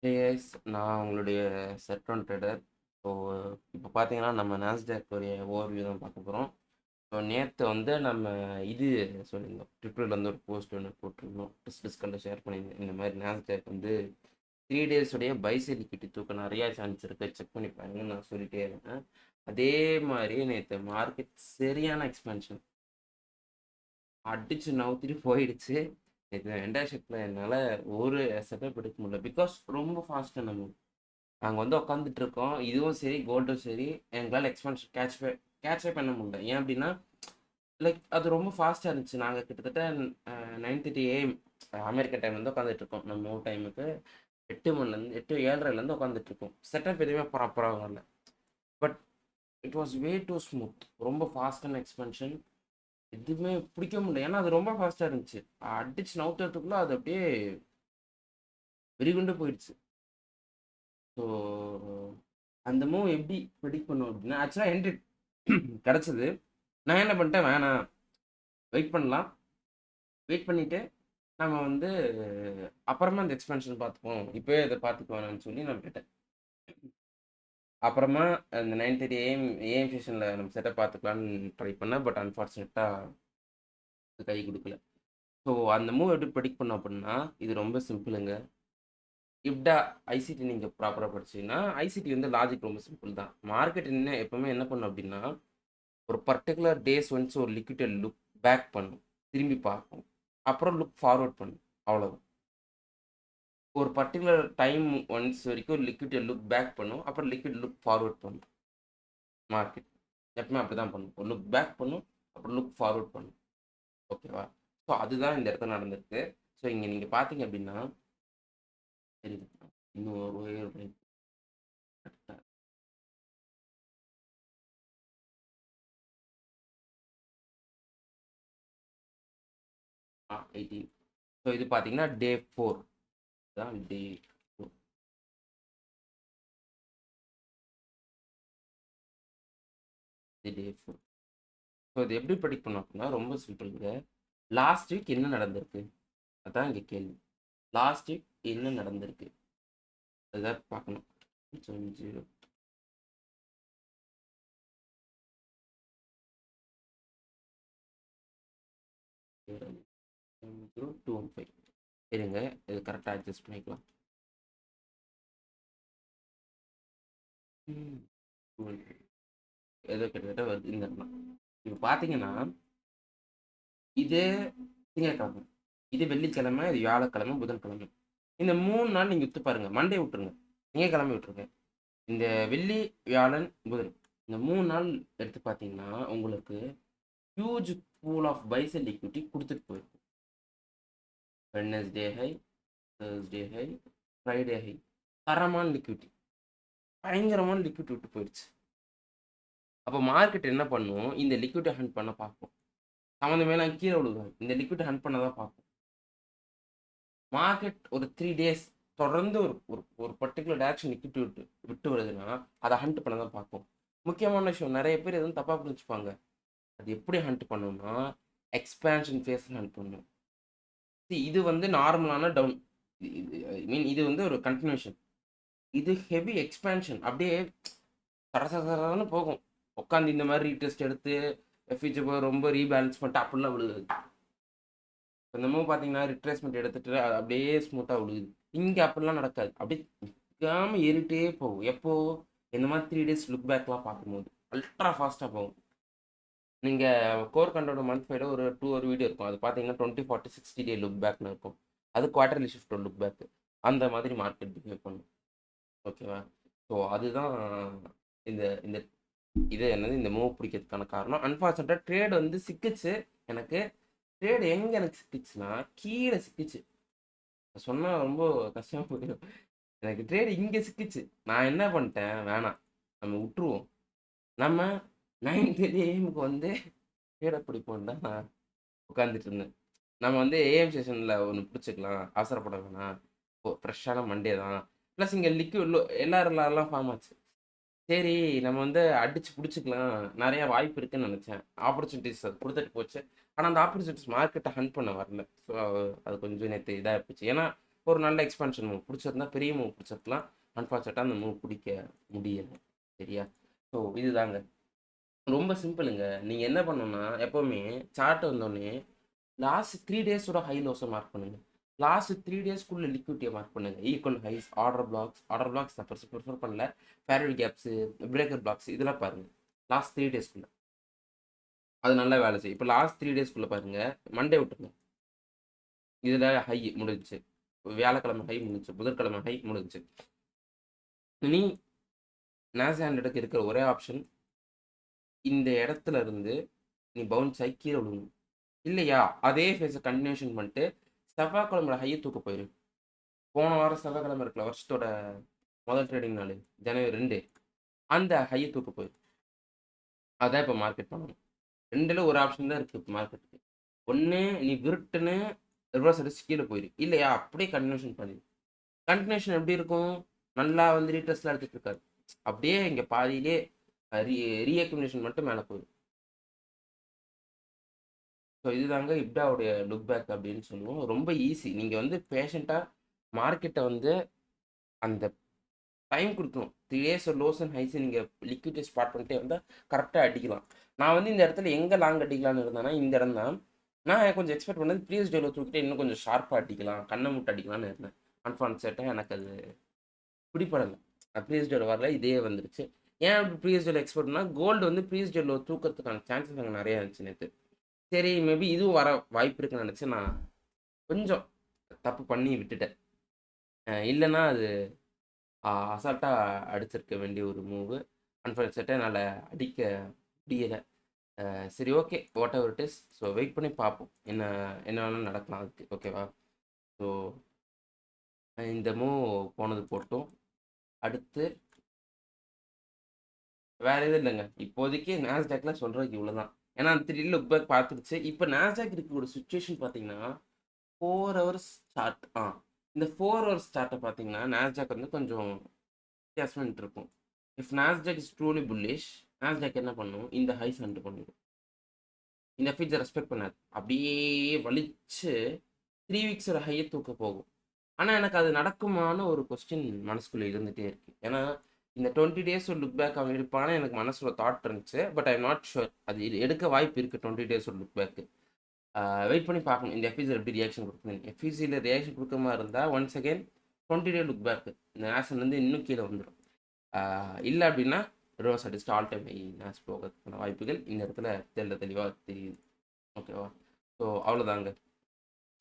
S நான் உங்களுடைய செட்ரான் trader. So இப்போ பார்த்தீங்கன்னா நம்ம நாஸ்டாக் உடைய ஓவர்வியூ தான் பார்க்க போகிறோம். ஸோ நேற்று வந்து நம்ம இது சொல்லியிருந்தோம், ட்விட்டரில் வந்து ஒரு போஸ்ட் ஒன்று போட்டிருந்தோம், டிஸ்கல்ல ஷேர் பண்ணியிருந்தேன். இந்த மாதிரி நாஸ்டாக் வந்து 3 days உடைய பைசை லிக்விட்டி தூக்க நிறையா சான்ஸ் இருக்குது, செக் பண்ணி பாருங்கன்னு நான் சொல்லிட்டே இருந்தேன். அதே மாதிரி நேற்று மார்க்கெட் சரியான எக்ஸ்பென்ஷன் அடிச்சு நவுத்திட்டு போயிடுச்சு. இது ரெண்டாவது ஷிஃப்ட்ல என்னால் ஒரு செட்டப் எடுக்க முடியல, பிகாஸ் ரொம்ப ஃபாஸ்ட்டாக நாங்கள் வந்து உட்காந்துட்டு இருக்கோம். இதுவும் சரி கோல்டும் சரி எங்களால் எக்ஸ்பென்ஷன் கேட்சே பண்ண முடியல. ஏன் அப்படின்னா லைக் அது ரொம்ப ஃபாஸ்ட்டாக இருந்துச்சு. நாங்கள் கிட்டத்தட்ட 9:30 AM அமெரிக்கா டைம் வந்து உட்காந்துட்டு இருக்கோம். நம்ம ஊர் டைமுக்கு 8 மணிலேருந்து 8, 7:30லேருந்து உட்காந்துட்டு இருக்கோம். செட்டப் எதுவுமே ப்ராப்பராக வரல. But it was way too smooth. ரொம்ப ஃபாஸ்டான எக்ஸ்பென்ஷன் எதுவுமே பிடிக்க முடியல. ஏன்னா அது ரொம்ப ஃபாஸ்ட்டாக இருந்துச்சு. அடிச்சு நவுத்துறதுக்குள்ள அது அப்படியே வெறிகுண்டு போயிடுச்சு. ஸோ அந்த மூவ் எப்படி ப்ரெடிக்ட் பண்ணும் அப்படின்னா, ஆக்சுவலாக என்ட்ரி கிடச்சிது. நான் என்ன பண்ணிட்டேன், வேணாம் வெயிட் பண்ணலாம், வெயிட் பண்ணிவிட்டு நம்ம வந்து அப்புறமா அந்த எக்ஸ்பென்ஷன் பார்த்துப்போம், இப்போயே அதை பார்த்துக்க வேணாம்னு சொல்லி நான் விட்டுட்டேன். அப்புறமா அந்த 9:30 AM செஷனில் நம்ம செட்டை பார்த்துக்கலான்னு ட்ரை பண்ணேன். பட் அன்ஃபார்ச்சுனேட்டாக கை கொடுக்கல. ஸோ அந்த மூவ் எப்படி ப்ரெடிக்ட் பண்ணோம் அப்படின்னா, இது ரொம்ப சிம்பிளுங்க. இப்டா ஐசிடி நீங்கள் ப்ராப்பராக படிச்சீங்கன்னா, ஐசிடி வந்து லாஜிக் ரொம்ப சிம்பிள் தான். மார்க்கெட் என்ன எப்பவுமே என்ன பண்ணும் அப்படின்னா, ஒரு பர்டிகுலர் டேஸ் ஒன்ஸ் ஒரு லிக்விட்டை லுக் பேக் பண்ணும், திரும்பி பார்க்கும், அப்புறம் லுக் ஃபார்வர்ட் பண்ணும், அவ்வளோதான். ஒரு பர்டிகுலர் டைம் ஒன்ஸ் வரைக்கும் ஒரு லிக்விட்டை லுக் பேக் பண்ணும், அப்புறம் லிக்விட் லுக் ஃபார்வர்ட் பண்ணும். மார்க்கெட் எப்பவுமே அப்படி தான் பண்ணும். ஒரு லுக் பேக் பண்ணும், அப்புறம் லுக் ஃபார்வர்ட் பண்ணும். ஓகேவா? ஸோ அதுதான் இந்த இடத்துல நடந்திருக்கு. ஸோ இங்கே நீங்கள் பார்த்தீங்க அப்படின்னா தெரியுது. இன்னும் ஒரு கரெக்டாக 18. ஸோ இது பார்த்தீங்கன்னா டே 4 தான். டே 4 இது டே 4. ஸோ இது எப்படி ப்ரெடிக்ட் பண்ணோம் அப்படின்னா ரொம்ப சிம்பிளுங்க. லாஸ்ட் வீக் என்ன நடந்திருக்கு அதான் இங்கே கேள்வி. லாஸ்ட் வீக் என்ன நடந்திருக்கு அதுதான் பார்க்கணும். 215 இருங்க, இது கரெக்டாக அட்ஜஸ்ட் பண்ணிக்கலாம். 215 ஏதோ கிட்டத்தட்ட வருது இந்த இடத்துல. இப்போ பார்த்தீங்கன்னா இது திங்கட்கிழமை, இது வெள்ளிக்கிழமை, இது வியாழக்கிழமை, புதன்கிழமை. இந்த 3 நாள் நீங்கள் விட்டு பாருங்க. மண்டே விட்டுருங்க, திங்கட்கிழமை விட்டுருங்க. இந்த வெள்ளி, வியாழன், புதன் இந்த 3 நாள் எடுத்து பார்த்தீங்கன்னா உங்களுக்கு huge pool of buys and liquidity கொடுத்துட்டு போயிருக்கும். Wednesday high, Thursday high, Friday high, தரமான லிக்விட்டி, பயங்கரமான லிக்விட் விட்டு போயிடுச்சு. அப்போ மார்க்கெட் என்ன பண்ணும், இந்த லிக்விட்டை ஹண்ட் பண்ண பார்க்கும். சம்மந்தமேலாம் கீழே விழுவாங்க, இந்த லிக்விட்டை ஹண்ட் பண்ண தான் பார்க்கும். மார்க்கெட் ஒரு 3 days தொடர்ந்து ஒரு ஒரு ஒரு பர்டிகுலர் டேரக்ஷன் லிக்விட் விட்டு வருதுன்னா அதை ஹண்ட் பண்ண தான் பார்க்கும். முக்கியமான விஷயம், நிறைய பேர் எதுவும் தப்பாக புரிஞ்சுப்பாங்க. அது எப்படி ஹண்ட் பண்ணணும்னா எக்ஸ்பேன்ஷன் ஃபேஸில் ஹண்ட் பண்ணணும். இது வந்து நார்மலான டவுன், ஐ மீன் இது வந்து ஒரு கண்டினியூஷன். இது ஹெவி எக்ஸ்பேன்ஷன், அப்படியே சரசரன்னு போகும். உட்காந்து இந்த மாதிரி ரீடெஸ்ட் எடுத்து எஃபிஜிபோ ரொம்ப ரீபேலன்ஸ் பண்ணிட்டு அப்படிலாம் விழுகுது. இந்த மூவ் பார்த்தீங்கன்னா ரிட்ரேஸ்மெண்ட் எடுத்துட்டு அது அப்படியே ஸ்மூத்தாக விழுகுது. இங்கே அப்படிலாம் நடக்காது, அப்படியே நிற்காமல் ஏறிட்டே போகும். எப்போ இந்த மாதிரி 3 days லுக் பேக்லாம் பார்க்கும்போது அல்ட்ரா ஃபாஸ்ட்டாக போகும். நீங்கள் கோர் கண்டோட மந்த் ஃபைட ஒரு 2 வீடியோ இருக்கும், அது பார்த்தீங்கன்னா 20, 40, 60 டே லுக் பேக்னு இருக்கும். அது குவார்டர்லி ஷிஃப்ட் லுக் பேக். அந்த மாதிரி மார்க்கெட் பிஹேவ் பண்ணும். ஓகேவா? ஸோ அதுதான் இந்த இந்த இது என்னது இந்த மூவ் பிடிக்கிறதுக்கான காரணம். அன்ஃபார்ச்சுனேட்டாக ட்ரேட் வந்து சிக்கிச்சு. எனக்கு ட்ரேட் எங்கே எனக்கு சிக்கிச்சுன்னா கீழே சிக்கிச்சு. சொன்னால் ரொம்ப கஷ்டமாக போயிடும். எனக்கு ட்ரேட் இங்கே சிக்கிச்சு. நான் என்ன பண்ணிட்டேன், வேணாம் நம்ம விட்டுருவோம், நம்ம 9:30 AM வந்து ட்ரேடை பிடிப்போம் தான் நான் உட்காந்துட்டு இருந்தேன். நம்ம வந்து ஏஎம் செஷனில் ஒன்று பிடிச்சிக்கலாம், அவசரப்பட வேணாம், ஃப்ரெஷ்ஷான மண்டே தான். ப்ளஸ் இங்கே லிக்விட் எல்லாரெல்லாம் ஃபார்ம் ஆச்சு. சரி நம்ம வந்து அடிச்சு பிடிச்சிக்கலாம், நிறைய வாய்ப்பு இருக்குன்னு நினச்சேன். ஆப்பர்ச்சுனிட்டிஸ் அது கொடுத்துட்டு போச்சு. ஆனால் அந்த ஆப்பர்ச்சுனிட்டிஸ் மார்க்கெட்டை ஹண்ட் பண்ண வரல. ஸோ அது கொஞ்சம் நேற்று இதாக போச்சு. ஏன்னா ஒரு நல்ல எக்ஸ்பான்ஷன் மூவ் பிடிச்சிருந்தா பெரிய மூவ் பிடிச்சிருக்கலாம். அன்ஃபார்ச்சுனேட்டாக அந்த மூவ் பிடிக்க முடியலை. சரியா? ஸோ இதுதாங்க ரொம்ப சிம்பிளுங்க. நீங்கள் என்ன பண்ணணும்னா எப்போவுமே சார்ட் வந்தோடனே லாஸ்ட் 3 டேஸோட ஹை லோஸை மார்க் பண்ணுங்க. லாஸ்ட் 3 டேஸ்க்குள்ள லிக்விட்டியை மார்க் பண்ணுங்க. ஈக்குவல் ஹைஸ், ஆர்டர் பிளாக்ஸ் நான் ப்ரிஃபர் பண்ணல. ஃபேரல் கேப்ஸு, பிரேக்கர் பிளாக்ஸ் இதெல்லாம் பாருங்க. லாஸ்ட் 3 டேஸ்க்குள்ள அது நல்லா வேலை செய்யும். இப்போ லாஸ்ட் 3 டேஸ்க்குள்ள பாருங்க. மண்டே விட்டுருங்க, இதில் ஹை முடிஞ்சிச்சு. வியாழக்கிழமை ஹை முடிஞ்சிச்சு, புதன்கிழமை ஹை முடிஞ்சிச்சு. இனி நாஸ்டாக் இருக்கிற ஒரே ஆப்ஷன் இந்த இடத்துல இருந்து நீ பவுன்ஸ் ஆகி கீழே விழுங்க. இல்லையா அதே ஃபேஸை கண்டினியூஷன் பண்ணிட்டு செவ்வாய்க்கிழமை ஹையை தூக்க போயிரு. போன வாரம் செவ்வாய்க்கிழமை இருக்கல, வருஷத்தோட முதல் ட்ரேடிங் நாள் ஜனவரி 2, அந்த ஹையை தூக்க போயிரு. அதான் இப்போ மார்க்கெட் பண்ணணும். 2ல் ஒரு ஆப்ஷன் தான் இருக்குது இப்போ மார்க்கெட்டுக்கு. ஒன்று நீ விருட்டுன்னு ரிவர்ஸ் அடிச்சு கீழே போயிரு, இல்லையா அப்படியே கண்டினியூஷன் பண்ணிடு. கண்டினியூஷன் எப்படி இருக்கும்? நல்லா வந்து ரீட்ரெஸ்லாம் எடுத்துகிட்டு இருக்காரு, அப்படியே இங்கே பாதியிலே ரீஅக்யூமுலேஷன் மட்டும் மேலே போயிடும். ஸோ இதுதாங்க இப்டாவுடைய லுக் பேக் அப்படின்னு சொல்லுவோம். ரொம்ப ஈஸி. நீங்கள் வந்து பேஷண்ட்டாக மார்க்கெட்டை வந்து அந்த டைம் கொடுக்கணும். 3 days லோஸ் அண்ட் ஹைஸ் நீங்கள் லிக்விடிட்டி ஸ்பாட் பண்ணிட்டே வந்தால் கரெக்டாக அடிக்கலாம். நான் வந்து இந்த இடத்துல எங்கே லாங் அடிக்கலான்னு இருந்தேன்னா இந்த இடம் தான். நான் கொஞ்சம் எக்ஸ்பெக்ட் பண்ணது ப்ரீவியஸ் டேல தூக்கிட்டு இன்னும் கொஞ்சம் ஷார்ப்பாக அடிக்கலாம், கண்ணை முட்டை அடிக்கலாம்னு இருந்தேன். அன்ஃபார்ச்சுனேட்டாக எனக்கு அது பிடிப்படலை. ப்ரீவியஸ் டேல வரல, இதே வந்துருச்சு. ஏன் அப்படி ப்ரீவியஸ் டேல எக்ஸ்பெக்ட் பண்ணால் கோல்டு வந்து ப்ரீவியஸ் டேல தூக்கிறதுக்கான சான்சஸ் அங்கே நிறையா இருந்துச்சு நேற்று. சரி மேபி இதுவும் வர வாய்ப்பு இருக்குன்னு நினச்சி நான் கொஞ்சம் தப்பு பண்ணி விட்டுட்டேன். இல்லைன்னா அது அசால்ட்டாக அடிச்சிருக்க வேண்டிய ஒரு மூவு. அன்ஃபார்ச்சுனேட்டாக என்னால் அடிக்க முடியலை. சரி okay, whatever it is. So wait பண்ணி பார்ப்போம் என்ன என்ன வேணாலும் நடக்கலாம் அதுக்கு. ஓகேவா? ஸோ இந்த மூவ் போனது போட்டோம். அடுத்து வேறு எதுவும் இல்லைங்க இப்போதைக்கு. நாஸ்டாக்ல சொல்கிறதுக்கு இவ்வளோ தான். ஏன்னா அந்த 3 லுக் பேக் பார்த்துருச்சு. இப்போ நாஸ்டாக் இருக்க ஒரு சுச்சுவேஷன் பார்த்தீங்கன்னா 4 hours சார்ட். இந்த 4 hours சார்ட்டை பார்த்தீங்கன்னா நாஸ்டாக் வந்து கொஞ்சம் வித்தியாசம் இருக்கும். If Nasdaq is truly bullish, Nasdaq என்ன பண்ணும்? இந்த ஹைஸ் ஹண்ட் பண்ணிடும். இந்த ஃபீச்சர் ரெஸ்பெக்ட் பண்ணாது, அப்படியே வலிச்சு 3 weeksோட ஹையை தூக்க போகும். ஆனால் எனக்கு அது நடக்குமான ஒரு கொஸ்டின் மனசுக்குள்ளே இருந்துகிட்டே இருக்குது. ஏன்னா இந்த 20 days லுக் பேக் அவன் எடுப்பானே எனக்கு மனசில் தாட் இருந்துச்சு. But I am not sure அது எடுக்க வாய்ப்பு இருக்குது 20 days லுக் பேக்கு. வெயிட் பண்ணி பார்க்கணும் இந்த எஃபிசியில் எப்படி ரியாக்ஷன் கொடுக்குது. எஃபிசியில் ரியாக்ஷன் கொடுக்க மாதிரி இருந்தால் once again 20 day look back இந்த நேஷன்லேருந்து இன்னும் கீழே வந்துடும். இல்லை அப்படின்னா ரோஸ் அடிச்சுட்டு ஆல் டைம் நேஷ் போகிறதுக்கான வாய்ப்புகள் இந்த இடத்துல தெளிவாக தெரியுது. ஓகேவா? ஸோ அவ்வளோதாங்க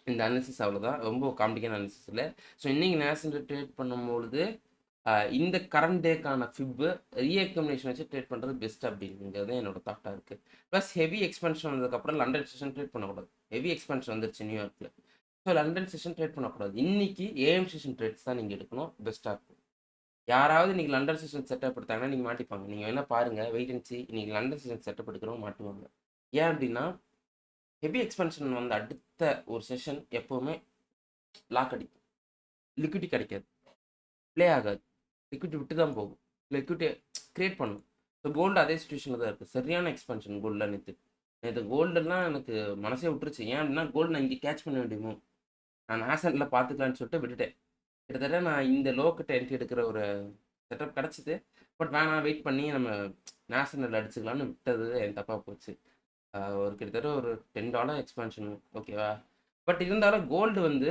இந்த அனாலிசிஸ். அவ்வளோதான், ரொம்ப காம்ப்ளிகேட் அனாலிசிஸ் இல்லை. ஸோ இன்றைக்கி நேஷனல் ட்ரேட் பண்ணும்பொழுது இந்த கரண்ட் டேக்கான ஃபிப்பு ரீஅக்யூமுலேஷன் வச்சு ட்ரேட் பண்ணுறது பெஸ்ட் அப்படிங்கிறது என்னோட தாட்டாக இருக்குது. ப்ளஸ் ஹெவி எக்ஸ்பென்ஷன் வந்ததுக்கப்புறம் லண்டன் செஷன் ட்ரேட் பண்ணக்கூடாது. ஹெவி எக்ஸ்பென்ஷன் வந்துருச்சு நியூயார்க்கில். ஸோ லண்டன் செஷன் ட்ரேட் பண்ணக்கூடாது. இன்றைக்கி ஏஎம் செஷன் ட்ரேட்ஸ் தான் நீங்கள் எடுக்கணும், பெஸ்ட்டாக இருக்கும். யாராவது இன்றைக்கி லண்டன் செஷன் செட்டப் எடுத்தாங்கன்னா நீங்கள் மாட்டிப்பாங்க. நீங்கள் என்ன பாருங்கள், வெயிட் அண்ட் சி. இன்றைக்கி லண்டன் செஷன் செட்டப் எடுக்கிறவங்க மாட்டுவாங்க. ஏன் அப்படின்னா ஹெவி எக்ஸ்பென்ஷன் வந்து அடுத்த ஒரு செஷன் எப்போவுமே லாக் அடிக்கும், லிக்விட்டி கிடைக்காது, ப்ளே ஆகாது, லிக்விட்டி விட்டு தான் போகும், லிக்விட்டியை க்ரியேட் பண்ணும். ஸோ கோல்டு அதே சுச்சுவேஷனில் தான் இருக்குது. சரியான எக்ஸ்பென்ஷன் கோல்டில் நேற்று கோல்டெல்லாம் எனக்கு மனசே விட்டுருச்சு. ஏன் அப்படின்னா கோல்டு நான் இங்கே கேட்ச் பண்ண வேண்டியமோ, நான் ஆசனில் பார்த்துக்கலான்னு சொல்லிட்டு விட்டுட்டேன். கிட்டத்தட்ட நான் இந்த லோக்கிட்ட என்ட்ரி எடுக்கிற ஒரு செட்டப் கிடச்சிது. பட் வேணாம், வெயிட் பண்ணி நம்ம நேஷனல் அடிச்சுக்கலான்னு விட்டது என் தப்பாக போச்சு. ஒரு கிட்டத்தட்ட ஒரு $10 எக்ஸ்பென்ஷன். ஓகேவா? பட் இருந்தாலும் கோல்டு வந்து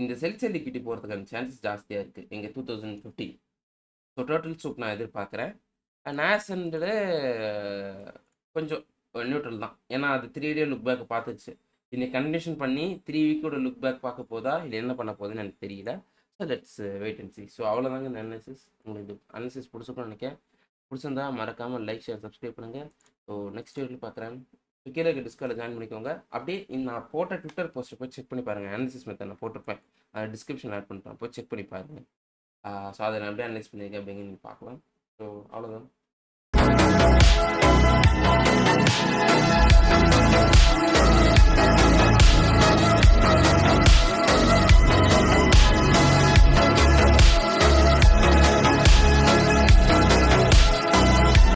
இந்த செல்செல் லிக்விட்டி போகிறதுக்கான சான்சஸ் ஜாஸ்தியாக இருக்குது எங்கள் 2015. ஸோ டோட்டல் சூப் நான் எதிர்பார்க்குறேன். நேஷனல் கொஞ்சம் நியூட்ரல் தான். ஏன்னா அது 3 day லுக் பேக் பார்த்துச்சு. இன்னைக்கு கண்டினியூஷன் பண்ணி 3 weekோட லுக் பேக் பார்க்க போதா இல்லை என்ன பண்ண போகுதுன்னு எனக்கு தெரியல. So let's wait and see. So அவ்வளோதாங்க இந்த அனாலிசிஸ். உங்களுக்கு அனாலிசிஸ் பிடிச்சிருக்கும்னு நினைக்கிறேன். பிடிச்சிருந்தா மறக்காமல் லைக், ஷேர், சப்ஸ்கிரைப் பண்ணுங்கள். ஸோ நெக்ஸ்ட் வீடியோவில் பார்க்குறேன். கீழே டிஸ்கவுண்டில் ஜாயின் பண்ணிக்கோங்க. அப்படியே நான் போட்ட ட்விட்டர் போஸ்ட்டை போய் செக் பண்ணி பாருங்கள். அனாலிசிஸ் மெத்தட் நான் போட்டிருப்பேன், அதை டிஸ்கிரிப்ஷன் ஆட் பண்ணிட்டேன், போய் செக் பண்ணி பாருங்கள். ஸோ அதை நான் அப்படியே அனலைஸ் பண்ணியிருக்கேன் அப்படிங்க நீங்கள் பார்க்கலாம். ஸோ அவ்வளோதான்.